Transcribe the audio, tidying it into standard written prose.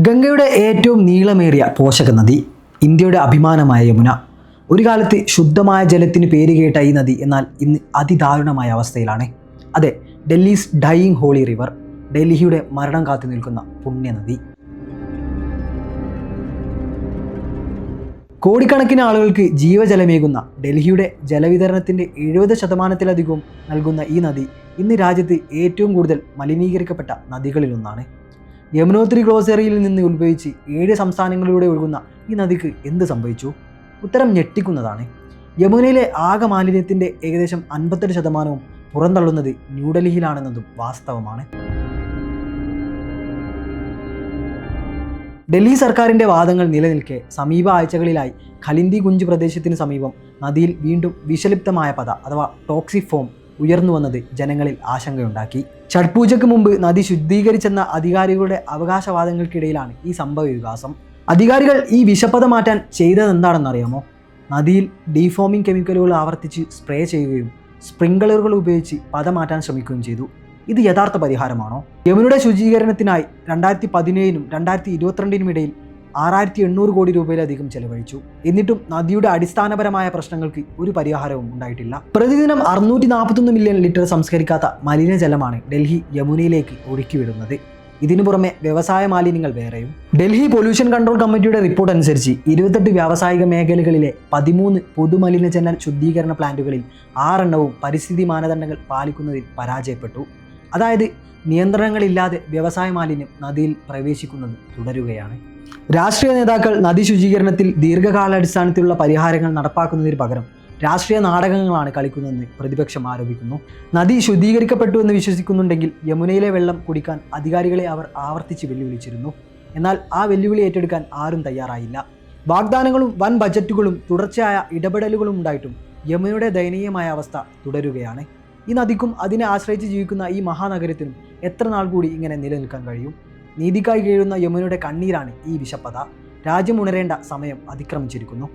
ഗംഗയുടെ ഏറ്റവും നീളമേറിയ പോഷക നദി, ഇന്ത്യയുടെ അഭിമാനമായ യമുന. ഒരു കാലത്ത് ശുദ്ധമായ ജലത്തിന് പേരുകേട്ട ഈ നദി എന്നാൽ ഇന്ന് അതിദാരുണമായ അവസ്ഥയിലാണ്. അതെ, ഡൽഹീസ് ഡൈയിങ് ഹോളി റിവർ, ഡൽഹിയുടെ മരണം കാത്തു നിൽക്കുന്ന പുണ്യനദി. കോടിക്കണക്കിന് ആളുകൾക്ക് ജീവജലമേകുന്ന ഡൽഹിയുടെ ജലവിതരണത്തിൻ്റെ 70% നൽകുന്ന ഈ നദി ഇന്ന് രാജ്യത്ത് ഏറ്റവും കൂടുതൽ മലിനീകരിക്കപ്പെട്ട നദികളിലൊന്നാണ്. യമുനോത്രി ഗ്ലോസറിയിൽ നിന്ന് ഉത്ഭവിച്ച് 7 സംസ്ഥാനങ്ങളിലൂടെ ഒഴുകുന്ന ഈ നദിക്ക് എന്ത് സംഭവിച്ചു? ഉത്തരം ഞെട്ടിക്കുന്നതാണ്. യമുനയിലെ ആകെ മാലിന്യത്തിൻ്റെ ഏകദേശം 58% പുറന്തള്ളുന്നത് ന്യൂഡൽഹിയിലാണെന്നതും വാസ്തവമാണ്. ഡൽഹി സർക്കാരിൻ്റെ വാദങ്ങൾ നിലനിൽക്കെ സമീപ ആഴ്ചകളിലായി ഖലിന്ദി കുഞ്ച് പ്രദേശത്തിന് സമീപം നദിയിൽ വീണ്ടും വിഷലിപ്തമായ പത അഥവാ ടോക്സിക് ഫോം ഉയർന്നു വന്നത് ജനങ്ങളിൽ ആശങ്കയുണ്ടാക്കി. ഛഠ് പൂജയ്ക്ക് മുമ്പ് നദി ശുദ്ധീകരിച്ചെന്ന അധികാരികളുടെ അവകാശവാദങ്ങൾക്കിടയിലാണ് ഈ സംഭവ വികാസം. അധികാരികൾ ഈ വിഷപ്പത മാറ്റാൻ ചെയ്തതെന്താണെന്നറിയാമോ? നദിയിൽ ഡീഫോമിംഗ് കെമിക്കലുകൾ ആവർത്തിച്ച് സ്പ്രേ ചെയ്യുകയും സ്പ്രിംഗ്ലറുകൾ ഉപയോഗിച്ച് പത മാറ്റാൻ ശ്രമിക്കുകയും ചെയ്തു. ഇത് യഥാർത്ഥ പരിഹാരമാണോ? യമുനയുടെ ശുചീകരണത്തിനായി 2017-നും 2022-നും ഇടയിൽ 6800 കോടി രൂപയിലധികം ചെലവഴിച്ചു. എന്നിട്ടും നദിയുടെ അടിസ്ഥാനപരമായ പ്രശ്നങ്ങൾക്ക് ഒരു പരിഹാരവും ഉണ്ടായിട്ടില്ല. പ്രതിദിനം 641 മില്യൺ ലിറ്റർ സംസ്കരിക്കാത്ത മലിനജലമാണ് ഡൽഹി യമുനയിലേക്ക് ഒഴുക്കിവിടുന്നത്. ഇതിനു പുറമെ വ്യവസായ മാലിന്യങ്ങൾ വേറെയും. ഡൽഹി പൊല്യൂഷൻ കൺട്രോൾ കമ്മിറ്റിയുടെ റിപ്പോർട്ട് അനുസരിച്ച് 28 വ്യാവസായിക മേഖലകളിലെ 13 പൊതുമലിനജല ശുദ്ധീകരണ പ്ലാന്റുകളിൽ 6 പരിസ്ഥിതി മാനദണ്ഡങ്ങൾ പാലിക്കുന്നതിൽ പരാജയപ്പെട്ടു. അതായത് നിയന്ത്രണങ്ങളില്ലാതെ വ്യവസായ മാലിന്യം നദിയിൽ പ്രവേശിക്കുന്നത് തുടരുകയാണ്. രാഷ്ട്രീയ നേതാക്കൾ നദി ശുചീകരണത്തിൽ ദീർഘകാലാടിസ്ഥാനത്തിലുള്ള പരിഹാരങ്ങൾ നടപ്പാക്കുന്നതിന് പകരം രാഷ്ട്രീയ നാടകങ്ങളാണ് കളിക്കുന്നതെന്ന് പ്രതിപക്ഷം ആരോപിക്കുന്നു. നദി ശുദ്ധീകരിക്കപ്പെട്ടു എന്ന് വിശ്വസിക്കുന്നുണ്ടെങ്കിൽ യമുനയിലെ വെള്ളം കുടിക്കാൻ അധികാരികളെ അവർ ആവർത്തിച്ച് വെല്ലുവിളിച്ചിരുന്നു. എന്നാൽ ആ വെല്ലുവിളി ഏറ്റെടുക്കാൻ ആരും തയ്യാറായില്ല. വാഗ്ദാനങ്ങളും വൻ ബജറ്റുകളും തുടർച്ചയായ ഇടപെടലുകളും ഉണ്ടായിട്ടും യമുനയുടെ ദയനീയമായ അവസ്ഥ തുടരുകയാണ്. ഈ നദിക്കും അതിനെ ആശ്രയിച്ച് ജീവിക്കുന്ന ഈ മഹാനഗരത്തിനും എത്ര നാൾ കൂടി ഇങ്ങനെ നിലനിൽക്കാൻ കഴിയും? നീതിക്കായി കേഴുന്ന യമുനയുടെ കണ്ണീരാണ് ഈ വിഷപ്പത. രാജ്യം ഉണരേണ്ട സമയം അതിക്രമിച്ചിരിക്കുന്നു.